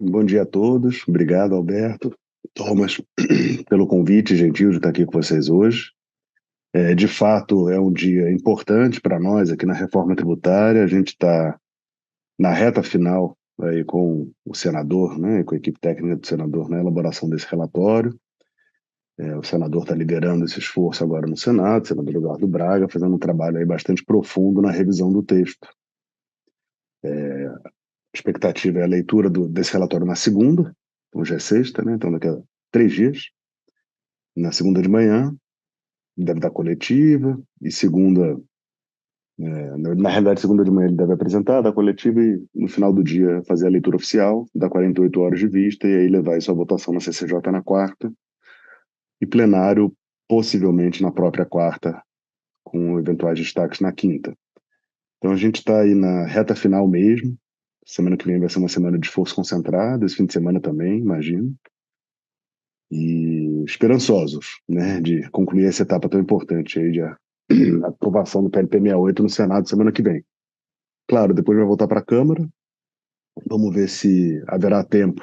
Bom dia a todos. Obrigado, Alberto, Thomas, pelo convite gentil de estar aqui com vocês hoje. De fato, é um dia importante para nós aqui na reforma tributária. A gente está na reta final aí com o senador, né, com a equipe técnica do senador na elaboração desse relatório. O senador está liderando esse esforço agora no Senado, o senador Eduardo Braga, fazendo um trabalho aí bastante profundo na revisão do texto. A expectativa é a leitura desse relatório na segunda, hoje é sexta, né, então daqui a 3 dias. Na segunda de manhã, deve dar coletiva, e segunda, na realidade, segunda de manhã ele deve apresentar, dar coletiva e no final do dia fazer a leitura oficial, dar 48 horas de vista e aí levar isso à votação na CCJ na quarta e plenário possivelmente na própria quarta, com eventuais destaques na quinta. Então a gente está aí na reta final mesmo. Semana que vem vai ser uma semana de esforço concentrado, esse fim de semana também, imagino. E esperançosos, né, de concluir essa etapa tão importante aí de aprovação do PLP 68 no Senado semana que vem. Claro, depois vai voltar para a Câmara. Vamos ver se haverá tempo,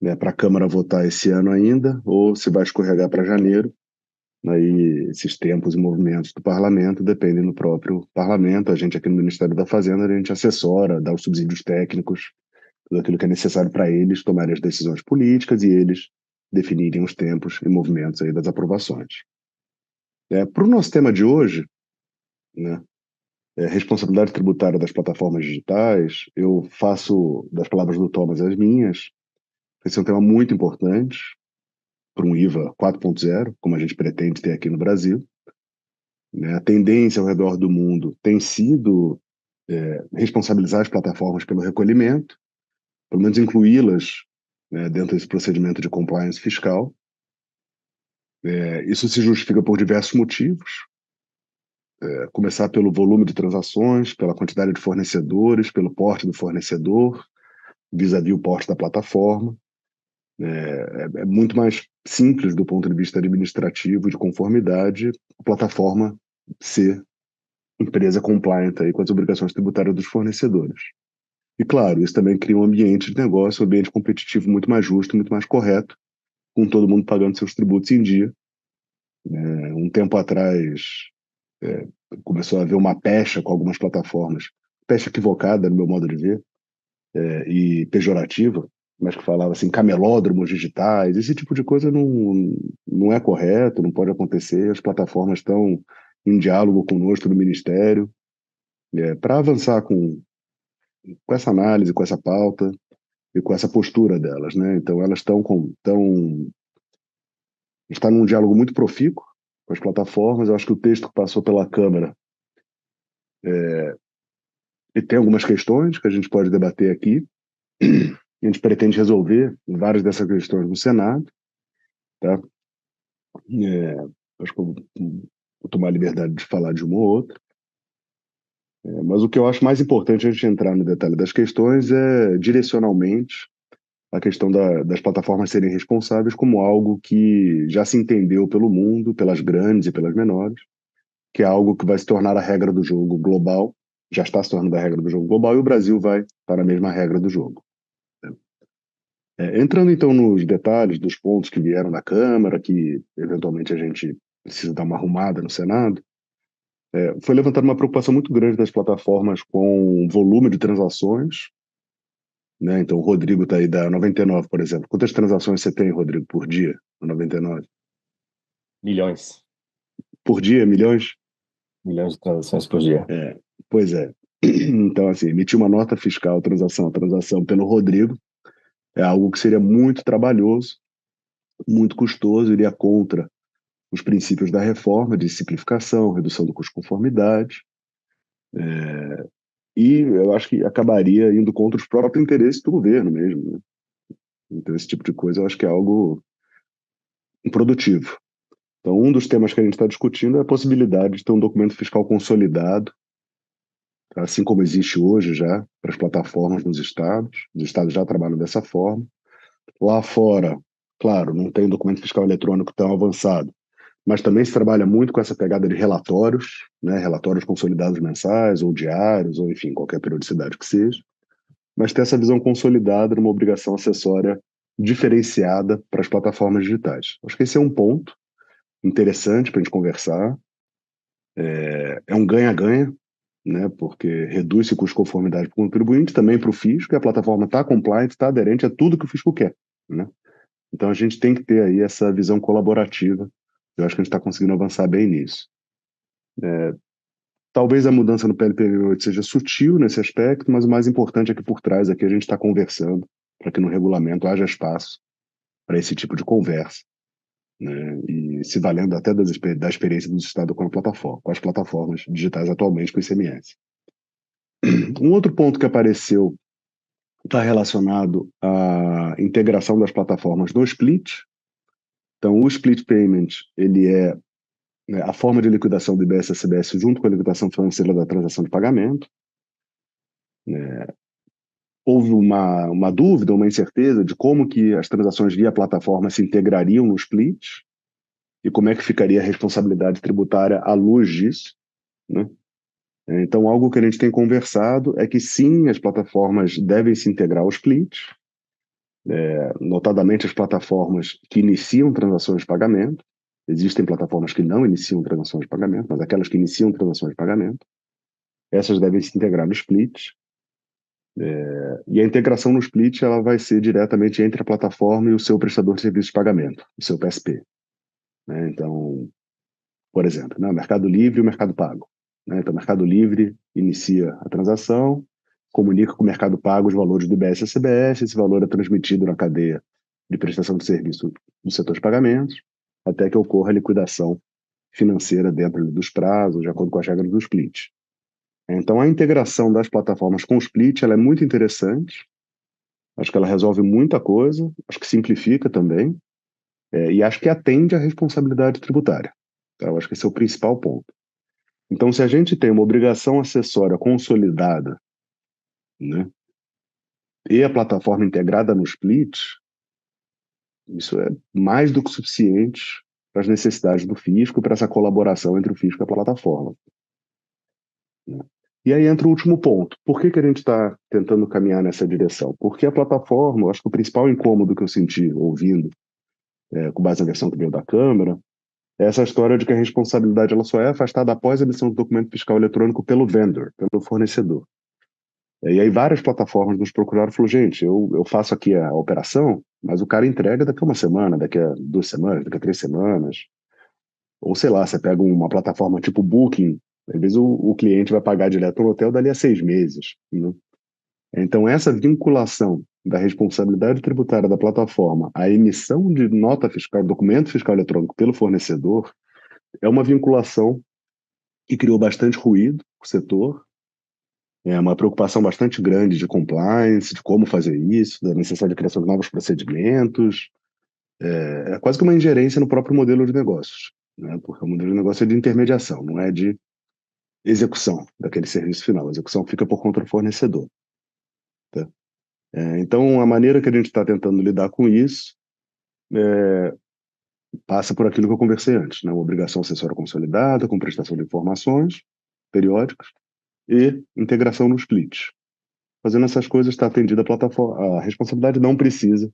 né, para a Câmara votar esse ano ainda, ou se vai escorregar para janeiro. Aí esses tempos e movimentos do Parlamento dependem do próprio Parlamento. A gente aqui no Ministério da Fazenda, a gente assessora, dá os subsídios técnicos, tudo aquilo que é necessário para eles tomarem as decisões políticas e eles definirem os tempos e movimentos aí das aprovações. Para o nosso tema de hoje, né, responsabilidade tributária das plataformas digitais, eu faço das palavras do Thomas as minhas. Esse é um tema muito importante para um IVA 4.0, como a gente pretende ter aqui no Brasil. Né? A tendência ao redor do mundo tem sido responsabilizar as plataformas pelo recolhimento, pelo menos incluí-las, né, dentro desse procedimento de compliance fiscal. Isso se justifica por diversos motivos. Começar pelo volume de transações, pela quantidade de fornecedores, pelo porte do fornecedor, vis-à-vis o porte da plataforma. É muito mais simples do ponto de vista administrativo, de conformidade, a plataforma ser empresa compliant aí com as obrigações tributárias dos fornecedores. E, claro, isso também cria um ambiente de negócio, um ambiente competitivo muito mais justo, muito mais correto, com todo mundo pagando seus tributos em dia. Um tempo atrás, é, começou a haver uma pecha com algumas plataformas, pecha equivocada, no meu modo de ver, e pejorativa, mas que falava assim, camelódromos digitais, esse tipo de coisa não é correto, não pode acontecer, as plataformas estão em diálogo conosco no Ministério, para avançar com essa análise, com essa pauta e com essa postura delas, né? Então elas está num diálogo muito profícuo com as plataformas. Eu acho que o texto que passou pela Câmara e tem algumas questões que a gente pode debater aqui. A gente pretende resolver várias dessas questões no Senado, tá? É, acho que eu vou tomar a liberdade de falar de uma ou outra. Mas o que eu acho mais importante antes de entrar no detalhe das questões é, direcionalmente, a questão das plataformas serem responsáveis como algo que já se entendeu pelo mundo, pelas grandes e pelas menores, que é algo que vai se tornar a regra do jogo global, já está se tornando a regra do jogo global, e o Brasil vai para a mesma regra do jogo. Entrando então nos detalhes dos pontos que vieram da Câmara, que eventualmente a gente precisa dar uma arrumada no Senado, foi levantada uma preocupação muito grande das plataformas com o volume de transações, né? Então o Rodrigo está aí da 99, por exemplo. Quantas transações você tem, Rodrigo, por dia na 99? Milhões. Por dia, milhões? Milhões de transações por dia. Pois é. Então, assim, emitir uma nota fiscal transação a transação pelo Rodrigo é algo que seria muito trabalhoso, muito custoso, iria contra os princípios da reforma de simplificação, redução do custo de conformidade, e eu acho que acabaria indo contra os próprios interesses do governo mesmo, né? Então, esse tipo de coisa eu acho que é algo improdutivo. Então, um dos temas que a gente está discutindo é a possibilidade de ter um documento fiscal consolidado, assim como existe hoje já para as plataformas nos estados. Os estados já trabalham dessa forma. Lá fora, claro, não tem documento fiscal eletrônico tão avançado, mas também se trabalha muito com essa pegada de relatórios, né? Relatórios consolidados mensais ou diários, ou enfim, qualquer periodicidade que seja. mas ter essa visão consolidada numa obrigação acessória diferenciada para as plataformas digitais. Acho que esse é um ponto interessante para a gente conversar. É um ganha-ganha, né? Porque reduz o custo de conformidade para o contribuinte, também para o fisco, e a plataforma está compliant, está aderente a tudo que o fisco quer, né? Então a gente tem que ter aí essa visão colaborativa. Eu acho que a gente está conseguindo avançar bem nisso. Talvez a mudança no PLP8 seja sutil nesse aspecto, mas o mais importante é que por trás aqui a gente está conversando para que no regulamento haja espaço para esse tipo de conversa, né? E se valendo até da experiência do Estado com a plataforma, com as plataformas digitais atualmente com o ICMS. Um outro ponto que apareceu está relacionado à integração das plataformas no split. Então, o split payment, ele é, né, a forma de liquidação do IBS-CBS junto com a liquidação financeira da transação de pagamento. Houve uma dúvida, uma incerteza de como que as transações via plataforma se integrariam no split e como é que ficaria a responsabilidade tributária à luz disso, né? Então, algo que a gente tem conversado é que sim, as plataformas devem se integrar ao split, notadamente as plataformas que iniciam transações de pagamento. Existem plataformas que não iniciam transações de pagamento, mas aquelas que iniciam transações de pagamento, essas devem se integrar no split. E a integração no split ela vai ser diretamente entre a plataforma e o seu prestador de serviço de pagamento, o seu PSP, né? Então, por exemplo, né, o Mercado Livre e o Mercado Pago, né? Então, o Mercado Livre inicia a transação, comunica com o Mercado Pago os valores do IBS e CBS, esse valor é transmitido na cadeia de prestação de serviço do setor de pagamentos, até que ocorra a liquidação financeira dentro dos prazos, de acordo com as regras do split. Então, a integração das plataformas com o split ela é muito interessante. Acho que ela resolve muita coisa, acho que simplifica também, e acho que atende à responsabilidade tributária. Então, eu acho que esse é o principal ponto. Então, se a gente tem uma obrigação acessória consolidada, né, e a plataforma integrada no split, isso é mais do que suficiente para as necessidades do fisco, para essa colaboração entre o fisco e a plataforma, né? E aí entra o último ponto. Por que que a gente está tentando caminhar nessa direção? Porque a plataforma, eu acho que o principal incômodo que eu senti ouvindo, com base na versão que veio da Câmara, é essa história de que a responsabilidade ela só é afastada após a emissão do documento fiscal eletrônico pelo vendor, pelo fornecedor. E aí várias plataformas nos procuraram e falaram, gente, eu faço aqui a operação, mas o cara entrega daqui a uma semana, daqui a 2 semanas, daqui a 3 semanas. Ou sei lá, você pega uma plataforma tipo Booking, às vezes o cliente vai pagar direto no hotel dali a 6 meses, né? Então essa vinculação da responsabilidade tributária da plataforma à emissão de nota fiscal, documento fiscal eletrônico pelo fornecedor, é uma vinculação que criou bastante ruído no setor, é uma preocupação bastante grande de compliance, de como fazer isso, da necessidade de criação de novos procedimentos. É quase que uma ingerência no próprio modelo de negócios, né? Porque o modelo de negócio é de intermediação, não é de execução daquele serviço final. A execução fica por conta do fornecedor, tá? Então, a maneira que a gente está tentando lidar com isso passa por aquilo que eu conversei antes, né? Uma obrigação acessória consolidada, com prestação de informações periódicas e integração no split. Fazendo essas coisas, está atendida a plataforma. A responsabilidade não precisa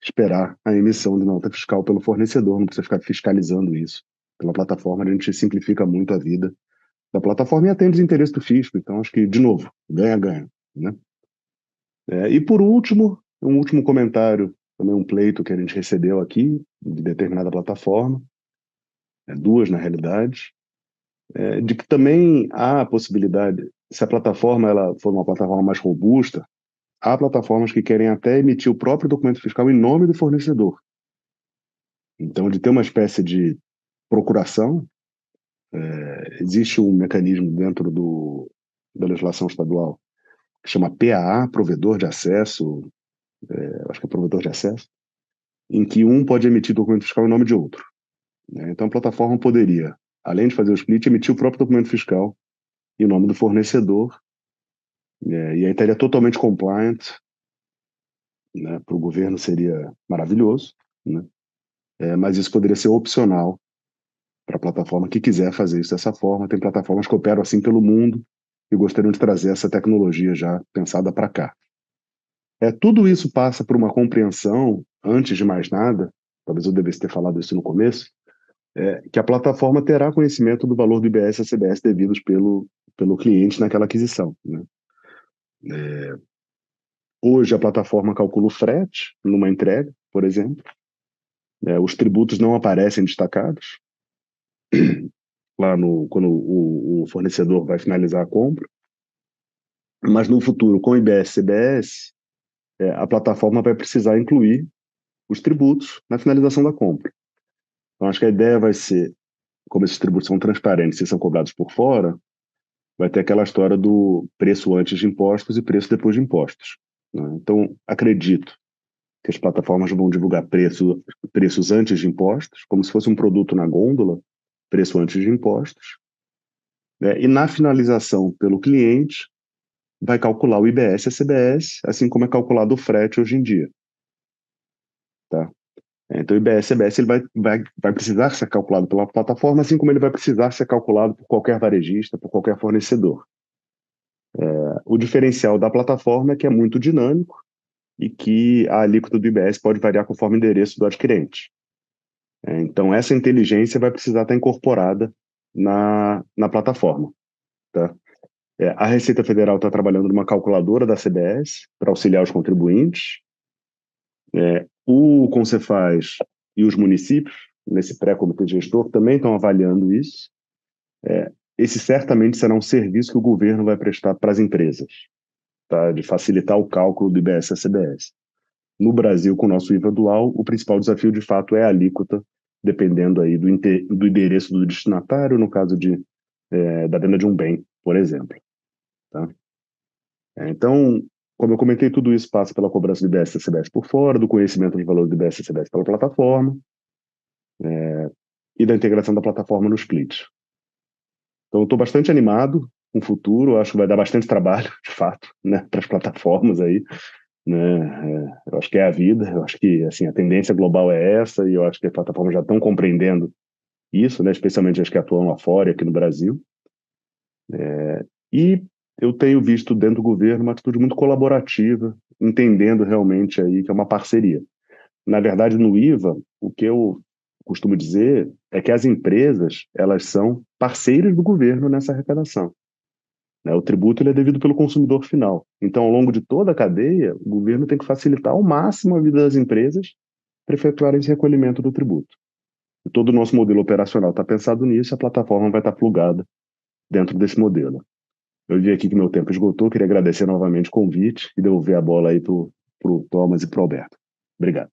esperar a emissão de nota fiscal pelo fornecedor, não precisa ficar fiscalizando isso. Pela plataforma, a gente simplifica muito a vida da plataforma e atende os interesses do fisco. Então, acho que, de novo, ganha-ganha, né? E por último, um último comentário, também um pleito que a gente recebeu aqui, de determinada plataforma, duas na realidade, de que também há a possibilidade, se a plataforma ela for uma plataforma mais robusta, há plataformas que querem até emitir o próprio documento fiscal em nome do fornecedor. Então, de ter uma espécie de procuração, existe um mecanismo dentro da legislação estadual que chama PAA, provedor de acesso, acho que é provedor de acesso, em que um pode emitir documento fiscal em nome de outro, né? Então, a plataforma poderia, além de fazer o split, emitir o próprio documento fiscal em nome do fornecedor, e aí estaria totalmente compliant, né? Para o governo seria maravilhoso, né? Mas isso poderia ser opcional para a plataforma que quiser fazer isso dessa forma. Tem plataformas que operam assim pelo mundo e gostariam de trazer essa tecnologia já pensada para cá. Tudo isso passa por uma compreensão, antes de mais nada, talvez eu devesse ter falado isso no começo, que a plataforma terá conhecimento do valor do IBS e CBS devidos pelo cliente naquela aquisição, né? Hoje a plataforma calcula o frete numa entrega, por exemplo. Os tributos não aparecem destacados lá quando o fornecedor vai finalizar a compra. Mas no futuro, com o IBS e CBS, a plataforma vai precisar incluir os tributos na finalização da compra. Então, acho que a ideia vai ser, como esses tributos são transparentes e são cobrados por fora, vai ter aquela história do preço antes de impostos e preço depois de impostos, né? Então, acredito que as plataformas vão divulgar preços antes de impostos, como se fosse um produto na gôndola, preço antes de impostos, né? E na finalização pelo cliente, vai calcular o IBS e a CBS, assim como é calculado o frete hoje em dia, tá? Então, o IBS e CBS ele vai precisar ser calculado pela plataforma, assim como ele vai precisar ser calculado por qualquer varejista, por qualquer fornecedor. O diferencial da plataforma é que é muito dinâmico e que a alíquota do IBS pode variar conforme o endereço do adquirente. Então, essa inteligência vai precisar estar incorporada na plataforma, tá? A Receita Federal está trabalhando numa calculadora da CBS para auxiliar os contribuintes. O Concefaz e os municípios, nesse pré-comitê gestor, também estão avaliando isso. Esse certamente será um serviço que o governo vai prestar para as empresas, tá? De facilitar o cálculo do IBS e CBS. No Brasil, com o nosso IVA dual, o principal desafio, de fato, é a alíquota, dependendo aí do endereço do destinatário, no caso da venda de um bem, por exemplo, tá? Então, como eu comentei, tudo isso passa pela cobrança do IBS e CBS por fora, do conhecimento do valor do IBS e CBS pela plataforma, e da integração da plataforma nos splits. Então, eu estou bastante animado com o futuro, acho que vai dar bastante trabalho, de fato, né, para as plataformas aí, né? Eu acho que é a vida, eu acho que assim, a tendência global é essa, e eu acho que as plataformas já estão compreendendo isso, né, especialmente as que atuam lá fora e aqui no Brasil. E eu tenho visto dentro do governo uma atitude muito colaborativa, entendendo realmente aí que é uma parceria. Na verdade, no IVA, o que eu costumo dizer é que as empresas, elas são parceiras do governo nessa arrecadação, né? O tributo ele é devido pelo consumidor final. Então, ao longo de toda a cadeia, o governo tem que facilitar ao máximo a vida das empresas para efetuar esse recolhimento do tributo. E todo o nosso modelo operacional está pensado nisso, e a plataforma vai estar plugada dentro desse modelo. Eu vi aqui que meu tempo esgotou, queria agradecer novamente o convite e devolver a bola aí para o Thomas e para o Alberto. Obrigado.